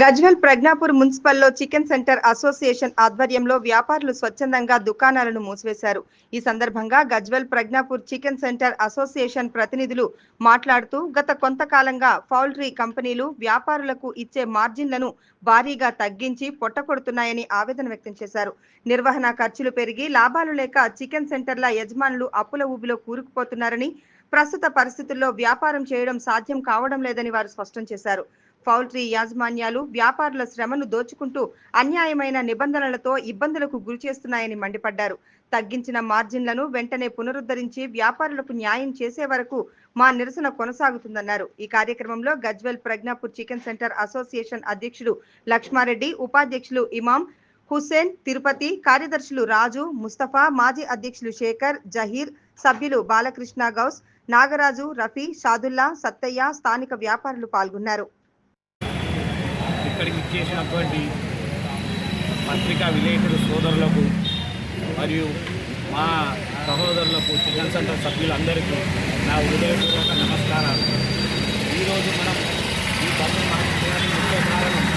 గజ్వేల్ ప్రజ్ఞాపూర్ మున్సిపల్లో chicken centre association ఆధ్వర్యంలో వ్యాపారులు స్వచ్ఛందంగా దుకాణాలను మూసివేశారు. ఈ సందర్భంగా Gajwel Prajnapur chicken centre association ప్రతినిధులు మాట్లాడుతూ గత కొంతకాలంగా పౌల్ట్రీ కంపెనీలు వ్యాపారులకు ఇచ్చే మార్జిన్లను భారీగా తగ్గించి పొట్టకొడుతున్నాయని ఆవేదన వ్యక్తం చేశారు. నిర్వహణ ఖర్చులు పెరిగి లాభాలు లేక చికెన్ సెంటర్ల యజమానులు అప్పుల ఊబిలో కూరుకుపోతున్నారని, ప్రస్తుత పరిస్థితుల్లో వ్యాపారం చేయడం సాధ్యం కావడం లేదని వారు స్పష్టం చేశారు. పౌల్ట్రీ యాజమాన్యాలు వ్యాపారుల శ్రమను దోచుకుంటూ అన్యాయమైన నిబంధనలతో ఇబ్బందులకు గురిచేస్తున్నాయని మండిపడ్డారు. తగ్గించిన మార్జిన్లను వెంటనే పునరుద్ధరించి వ్యాపారులకు న్యాయం చేసే వరకు మా నిరసన కొనసాగుతుందన్నారు. ఈ కార్యక్రమంలో Gajwel Prajnapur chicken centre association అధ్యక్షుడు లక్ష్మారెడ్డి, ఉపాధ్యక్షులు ఇమాం హుస్సేన్, తిరుపతి, కార్యదర్శులు రాజు, ముస్తఫా, మాజీ అధ్యక్షులు శేఖర్, జహీర్, సభ్యులు బాలకృష్ణ గౌస్, నాగరాజు, రఫీ, షాదుల్లా, సత్తయ్య, స్థానిక వ్యాపారులు పాల్గొన్నారు. ఇక్కడికి చేసినటువంటి పత్రికా విలేకరుల సోదరులకు మరియు మా సహోదరులకు, చికెన్ సెంటర్ సభ్యులందరికీ నా హృదయపూర్వక నమస్కారాలు. ఈరోజు మనం ఈ బంద్ మార్చడానికి ముఖ్య కారణం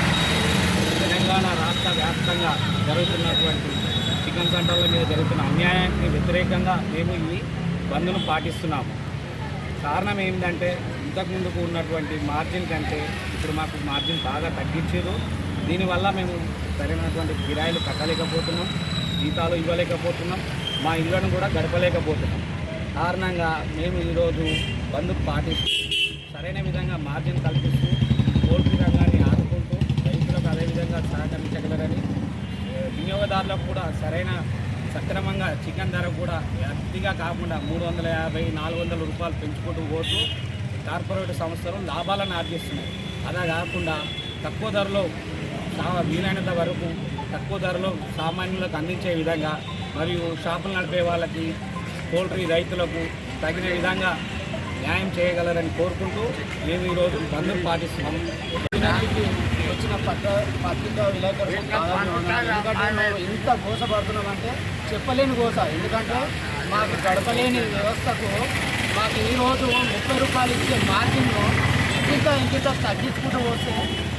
తెలంగాణ రాష్ట్ర వ్యాప్తంగా జరుగుతున్నటువంటి చికెన్ సెంటర్ల మీద జరుగుతున్న అన్యాయానికి వ్యతిరేకంగా మేము ఈ బంద్ను పాటిస్తున్నాము. కారణం ఏమిటంటే ఇంతకుముందుకు ఉన్నటువంటి మార్జిన్ కంటే ఇప్పుడు మాకు మార్జిన్ బాగా తగ్గించారు. దీనివల్ల మేము సరైనటువంటి కిరాయిలు కట్టలేకపోతున్నాం, జీతాలు ఇవ్వలేకపోతున్నాం, మా ఇళ్లను కూడా గడపలేకపోతున్నాం. కారణంగా మేము ఈరోజు బంద్ పాటిస్తూ సరైన విధంగా మార్జిన్ కల్పిస్తూ పోల్ట్రీ రంగాన్ని ఆదుకుంటూ రైతులకు అదేవిధంగా సహకరించగలరని, వినియోగదారులకు కూడా సక్రమంగా చికెన్ ధర కూడా అతిగా కాకుండా 350, 400 రూపాయలు పెంచుకుంటూ పోతూ కార్పొరేట్ సంస్థలు లాభాలను ఆర్జిస్తున్నాయి. అలా కాకుండా తక్కువ ధరలో వీలైనంత వరకు తక్కువ ధరలో సామాన్యులకు అందించే విధంగా మరియు షాపులు నడిపే వాళ్ళకి, పౌల్ట్రీ రైతులకు తగిన విధంగా న్యాయం చేయగలరని కోరుకుంటూ మేము ఈరోజు బంద్ను పాటిస్తున్నాము. వచ్చిన పత్రికా విలేకరులు ఎందుకంటే మేము ఇంత గోసపడుతున్నామంటే చెప్పలేని గోస. ఎందుకంటే మాకు గడపలేని వ్యవస్థకు మాకు ఈరోజు 30 రూపాయలు ఇచ్చే మార్జిన్ను ఇంకింత తగ్గించుకుంటూ వస్తే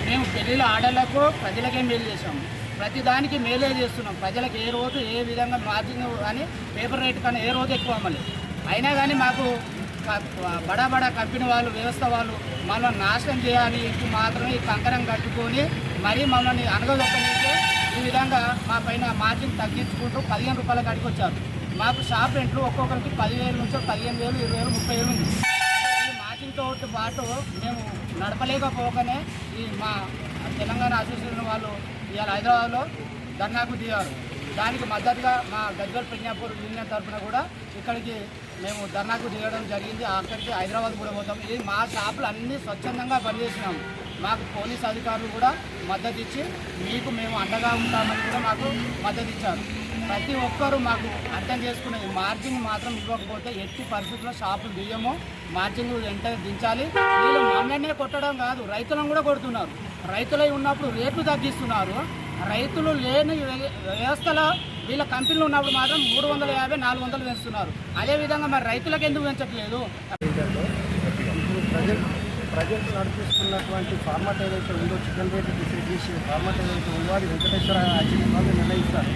మేము పెళ్ళిళ్ళ ఆడలకు ప్రజలకే మేలు చేసాము. ప్రతి దానికి మేలే చేస్తున్నాం. ప్రజలకు ఏ రోజు ఏ విధంగా మార్జిన్ కానీ పేపర్ రేట్ కానీ ఏ రోజు ఎక్కువ అమ్మలేదు. అయినా కానీ మాకు బడా కంపెనీ వాళ్ళు, వ్యవస్థ వాళ్ళు మమ్మల్ని నాశనం చేయాలి మాత్రమే ఈ కంకరం కట్టుకొని మరీ మమ్మల్ని అనగదొక్కనిస్తే ఈ విధంగా మా పైన మార్జిన్ తగ్గించుకుంటూ 15 రూపాయల కాడికి వచ్చారు. మాకు షాప్ రెంట్లు ఒక్కొక్కరికి 10,000 నుంచి 15,000, 20,000, 30,000 ఉంది. ఈ మార్జిన్తో పాటు మేము నడపలేకపోగానే ఈ మా తెలంగాణ అసోసియేషన్ వాళ్ళు ఇవాళ హైదరాబాద్లో ధర్నాకు దిగారు. దానికి మద్దతుగా మా గజ్వేల్ ప్రజ్ఞాపూర్ యూనియన్ తరఫున కూడా ఇక్కడికి మేము ధర్నాకు దిగడం జరిగింది. అక్కడికి హైదరాబాద్ కూడా పోతాం. ఇది మా షాపులు అన్నీ స్వచ్ఛందంగా పనిచేసినాము. మాకు పోలీస్ అధికారులు కూడా మద్దతు ఇచ్చి మీకు మేము అండగా ఉంటామని కూడా మాకు మద్దతు ఇచ్చారు. ప్రతి ఒక్కరూ మాకు అర్థం చేసుకునేది మార్జిన్ మాత్రం ఇవ్వకపోతే ఎట్టి పరిస్థితుల్లో షాపులు దియ్యము, మార్జిన్ వెంటనే దించాలి. వీళ్ళు మమ్మల్నే కొట్టడం కాదు, రైతులను కూడా కొడుతున్నారు. రైతులై ఉన్నప్పుడు రేట్లు తగ్గిస్తున్నారు. రైతులు లేని వ్యవస్థలో వీళ్ళ కంపెనీలు ఉన్నప్పుడు మాత్రం 350, 400 పెంచుతున్నారు. అదేవిధంగా మరి రైతులకు ఎందుకు పెంచట్లేదు? ప్రజెంట్ నడిపిస్తున్నటువంటి ఫార్మాట్ ఏదైతే ఉందో, చికెన్ రేట్ డిసైడ్ చేసి ఫార్మాట్ ఏదైతే ఉందో అది వెంకటేశ్వర యాక్చువల్లీ వాళ్ళు నిర్ణయిస్తారు.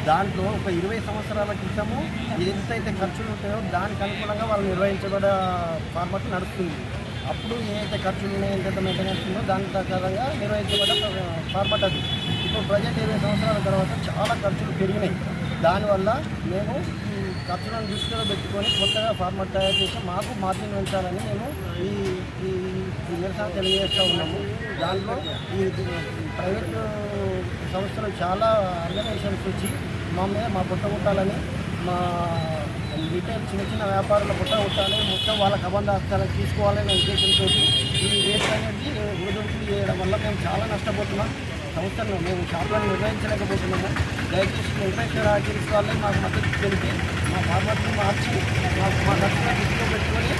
దాంట్లో ఒక 20 సంవత్సరాల క్రితము ఎంతైతే ఖర్చులు ఉంటాయో దానికి అనుగుణంగా వాళ్ళు నిర్వహించబడే ఫార్మాట్ నడుస్తుంది. అప్పుడు ఏదైతే ఖర్చులు ఉన్నాయో, ఎంతైతే మెయింటెనెన్స్ ఉందో దాని ప్రకారంగా నిర్వహించబడ్డ ఫార్మాట్ అది. ఇప్పుడు ప్రజెంట్ 20 సంవత్సరాల తర్వాత చాలా ఖర్చులు పెరిగినాయి. దానివల్ల మేము ఈ ఖర్చులను దృష్టిలో పెట్టుకొని కొత్తగా ఫార్మాట్ తయారు చేసి మాకు మార్జిన్ పెంచాలని మేము ఈ నిరసన తెలియజేస్తూ ఉన్నాము. దాంట్లో ఈ ప్రైవేట్ సంస్థలు చాలా ఆర్గనైజేషన్స్ వచ్చి మా పుట్టగొట్టాలని, మా రిటైల్ చిన్న వ్యాపారుల పుట్టగొట్టాలి, మొత్తం వాళ్ళ కబంధ హస్తాలను తీసుకోవాలనే ఉద్దేశంతో ఈ రేట్ అనేది ఒడిదుడుకులు చేయడం వల్ల మేము చాలా నష్టపోతున్నాం. సంస్థలను మేము షాపులను నిర్వహించలేకపోతున్నాము. దయచేసి వెంకటేశ్వర ఆర్టీసీ వాళ్ళే మాకు మద్దతు తెలిపి మా ఫార్మాట్ని మార్చి మా ఖర్చులను దృష్టిలో పెట్టుకొని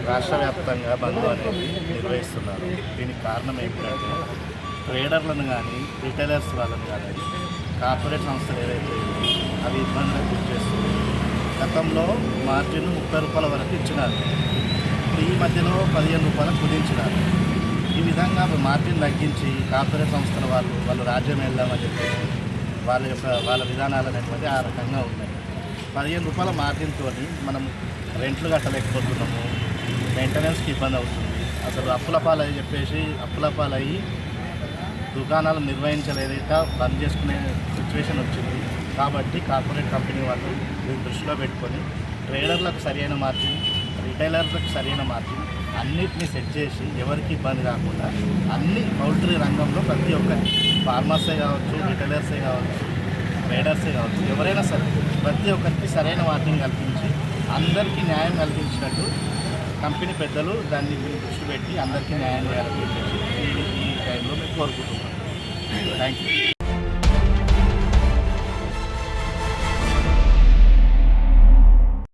రాష్ట్ర వ్యాప్తంగా బంద్ అనేది నిర్వహిస్తున్నారు. దీనికి కారణం ఏంటంటే ట్రేడర్లను కానీ, రిటైలర్స్ వాళ్ళని కానీ, కార్పొరేట్ సంస్థలు ఏదైతే అవి ఇబ్బందులకు గురి చేస్తుంది. గతంలో మార్జిన్ 30 రూపాయల వరకు ఇచ్చినారు. ఈ మధ్యలో 15 రూపాయలకు కుదించినారు. ఈ విధంగా మార్జిన్ తగ్గించి కార్పొరేట్ సంస్థల వాళ్ళు రాజ్యం వెళ్దామని చెప్పేసి వాళ్ళ విధానాలు అనేటువంటి ఆ రకంగా ఉన్నాయి. 15 రూపాయల మార్జిన్తో మనం రెంట్లు కట్టలేకపోతున్నాము, మెయింటెనెన్స్కి ఇబ్బంది అవుతుంది. అసలు అప్పుల పాలయ్యి దుకాణాలు నిర్వహించలేక బంద్ చేసుకునే సిచ్యువేషన్ వచ్చింది. కాబట్టి కార్పొరేట్ కంపెనీ వాళ్ళు దీన్ని దృష్టిలో పెట్టుకొని ట్రేడర్లకు సరైన మార్జిన్, రిటైలర్లకు సరైన మార్జిన్ అన్నిటినీ సెట్ చేసి ఎవరికి ఇబ్బంది రాకుండా అన్ని పౌల్ట్రీ రంగంలో ప్రతి ఒక్కరికి, ఫార్మర్సే కావచ్చు, రిటైలర్సే కావచ్చు, ట్రేడర్సే కావచ్చు, ఎవరైనా సరే ప్రతి ఒక్కరికి సరైన మార్జిన్ కల్పించి అందరికీ న్యాయం కల్పించినట్టు కంపెనీ పెద్దలు దాన్ని దృష్టి పెట్టి అందరికీ న్యాయం చేయాలని చెప్పేసి ఈ టైంలో మేము కోరుకుంటున్నాం. Thank you.